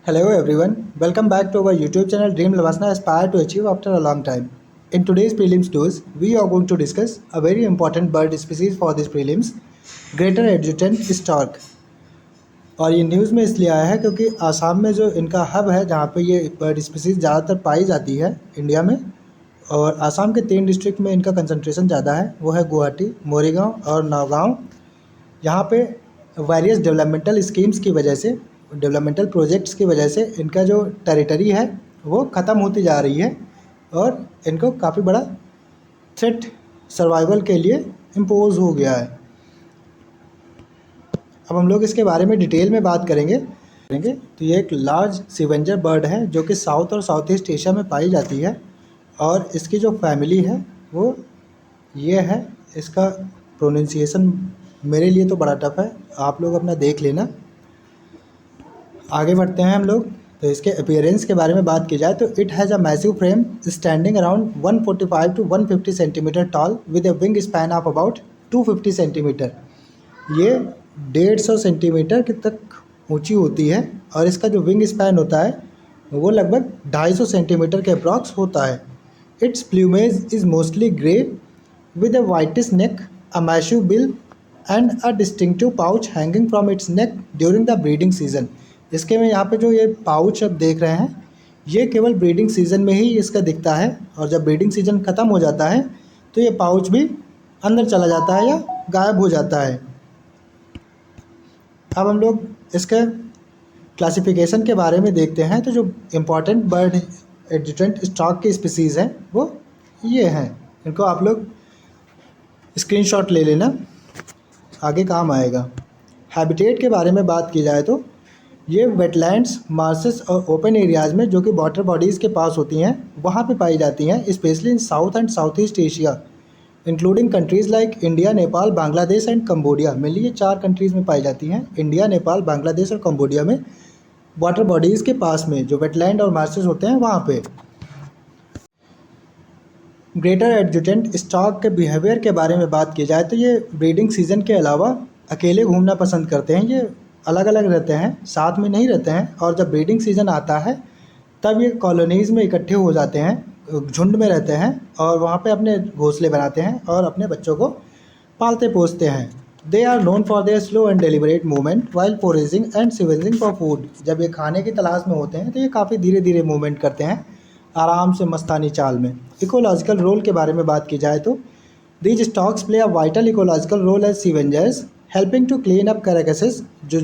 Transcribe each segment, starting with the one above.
Hello everyone, welcome back to our YouTube channel Dream Lavasana Aspire to Achieve After a Long Time. In today's prelims news, we are going to discuss a very important bird species for this prelims, Greater Adjutant Stork. और ये news में इसलिए आया है क्योंकि आसाम में जो इनका हब है जहाँ पे ये बर्ड स्पीसीज़ ज़्यादातर पाई जाती है इंडिया में, और आसाम के 3 डिस्ट्रिक्ट में इनका कंसंट्रेशन ज़्यादा है, वो है गुवाहाटी, मोरीगांव और नौगांव। यहाँ पे वेरियस डेवलपमेंटल स्कीम्स की वजह से, डेवलपमेंटल प्रोजेक्ट्स की वजह से इनका जो टेरिटरी है वो ख़त्म होती जा रही है और इनको काफ़ी बड़ा थ्रेट सर्वाइवल के लिए इम्पोज हो गया है। अब हम लोग इसके बारे में डिटेल में बात करेंगे। तो ये एक लार्ज सिवेंजर बर्ड है जो कि साउथ और साउथ ईस्ट एशिया में पाई जाती है, और इसकी जो फैमिली है वो ये है। इसका प्रोनाउंसिएशन मेरे लिए तो बड़ा टफ है, आप लोग अपना देख लेना। आगे बढ़ते हैं हम लोग। तो इसके अपीयरेंस के बारे में बात की जाए तो it has a massive frame standing around 145 to 150 centimetre toll with a wing span of about 250 centimetre. ये 150 सेंटीमीटर की तक ऊंची होती है और इसका जो विंग स्पैन होता है वो लगभग 250 सेंटीमीटर के अप्रॉक्स होता है। It's plumage is mostly grey with a whitish neck, a massive bill and a distinctive pouch hanging from its neck during the breeding season। इसके में यहाँ पे जो ये पाउच अब देख रहे हैं ये केवल ब्रीडिंग सीज़न में ही इसका दिखता है, और जब ब्रीडिंग सीज़न ख़त्म हो जाता है तो ये पाउच भी अंदर चला जाता है या गायब हो जाता है। अब हम लोग इसके क्लासिफिकेशन के बारे में देखते हैं। तो जो इम्पॉर्टेंट बर्ड एडजुटेंट स्टॉक की स्पीसीज़ हैं वो ये हैं, इनको आप लोग स्क्रीनशॉट ले लेना, आगे काम आएगा। हैबिटेट के बारे में बात की जाए तो ये वेटलैंड्स, मार्सेस और ओपन एरियाज़ में जो कि वाटर बॉडीज़ के पास होती हैं वहाँ पे पाई जाती हैं, specially in south and south east Asia including countries like India, Nepal, Bangladesh and Cambodia. Mainly ये 4 कंट्रीज़ में पाई जाती हैं, इंडिया, नेपाल, बांग्लादेश और कम्बोडिया में वाटर बॉडीज़ के पास में जो वेटलैंड और मार्सेस होते हैं वहाँ पे। ग्रेटर एडजुटेंट स्टॉक के बिहेवियर के बारे में बात की जाए तो ये ब्रीडिंग सीज़न के अलावा अकेले घूमना पसंद करते हैं। ये अलग अलग रहते हैं, साथ में नहीं रहते हैं, और जब ब्रीडिंग सीज़न आता है तब ये कॉलोनीज़ में इकट्ठे हो जाते हैं, झुंड में रहते हैं और वहाँ पे अपने घोंसले बनाते हैं और अपने बच्चों को पालते पोसते हैं। They are known for their slow and deliberate movement while foraging and scavenging for food. जब ये खाने की तलाश में होते हैं तो ये काफ़ी धीरे धीरे मूवमेंट करते हैं, आराम से मस्तानी चाल में। इकोलॉजिकल रोल के बारे में बात की जाए तो these storks play a vital ecological role as scavengers helping to clean up carcasses. जो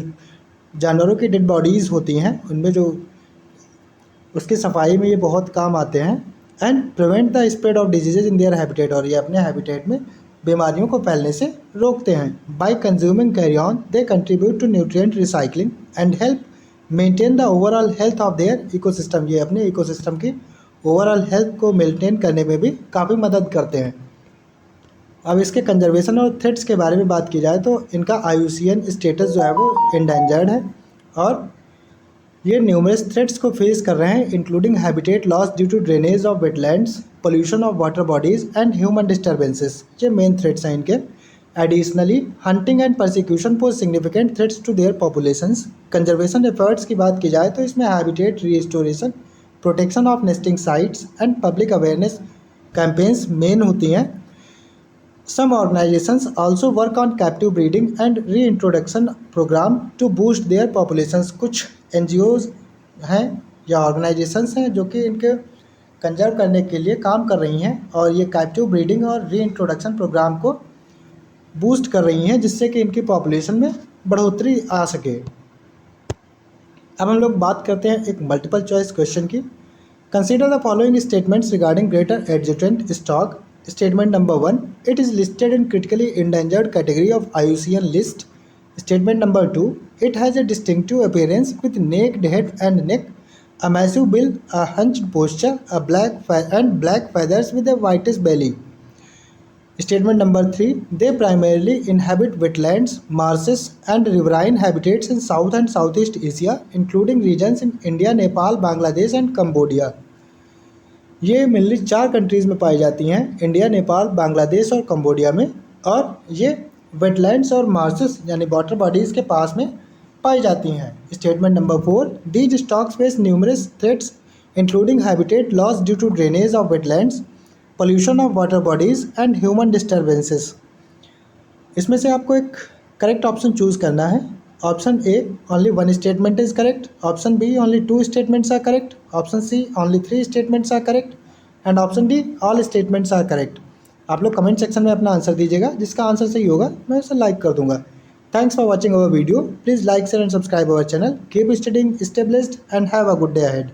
जानवरों की डेड बॉडीज़ होती हैं उनमें जो उसकी सफाई में ये बहुत काम आते हैं, and prevent the spread of diseases in their habitat. और ये अपने हैबिटेट में बीमारियों को फैलने से रोकते हैं। By consuming carrion they contribute to nutrient recycling and help maintain the overall health of their ecosystem. ये अपने इकोसिस्टम की ओवरऑल हेल्थ को मेंटेन करने में भी काफ़ी मदद करते हैं। अब इसके कंजर्वेशन और थ्रेट्स के बारे में बात की जाए तो इनका IUCN स्टेटस जो है वो इंडेंजर्ड है, और ये न्यूमरस थ्रेट्स को फेस कर रहे हैं including habitat loss due to drainage of wetlands, pollution of water bodies and human disturbances. ये मेन थ्रेट्स हैं इनके। Additionally hunting and persecution pose significant threats to their populations. Conservation efforts की बात की जाए तो इसमें habitat restoration, protection of nesting sites and public awareness campaigns main होती हैं। Some organizations also work on captive breeding and reintroduction program to boost their populations। कुछ NGOs हैं या ऑर्गेनाइजेशंस हैं जो कि इनके कंजर्व करने के लिए काम कर रही हैं और ये कैप्टिव ब्रीडिंग और रीइंट्रोडक्शन प्रोग्राम को बूस्ट कर रही हैं जिससे कि इनकी पॉपुलेशन में बढ़ोतरी आ सके। अब हम लोग बात करते हैं एक मल्टीपल चॉइस क्वेश्चन की। Consider the following statements regarding greater adjutant stock. Statement number 1, it is listed in critically endangered category of IUCN list। Statement number 2, it has a distinctive appearance with naked head and neck, a massive bill, a hunched posture, black feathers with a whitish belly। Statement number 3, they primarily inhabit wetlands, marshes and riverine habitats in South and Southeast Asia including regions in India, Nepal, Bangladesh and Cambodia। ये mainly 4 countries में पाई जाती हैं, India, Nepal, Bangladesh और Cambodia में, और ये wetlands और मार्सेस यानी वाटर बॉडीज़ के पास में पाई जाती हैं। Statement number 4, these storks face numerous threats including habitat loss due to drainage of wetlands, pollution of water bodies and human disturbances. इसमें से आपको एक करेक्ट ऑप्शन चूज़ करना है। Option A, only one statement is correct. Option B, only two statements are correct. Option C, only three statements are correct. And option D, all statements are correct. आप लोग comment section में अपना answer दीजिएगा। जिसका answer सही होगा मैं उसे लाइक कर दूंगा। Thanks for watching our video. Please like share and subscribe our channel. Keep studying, stay blessed and have a good day ahead.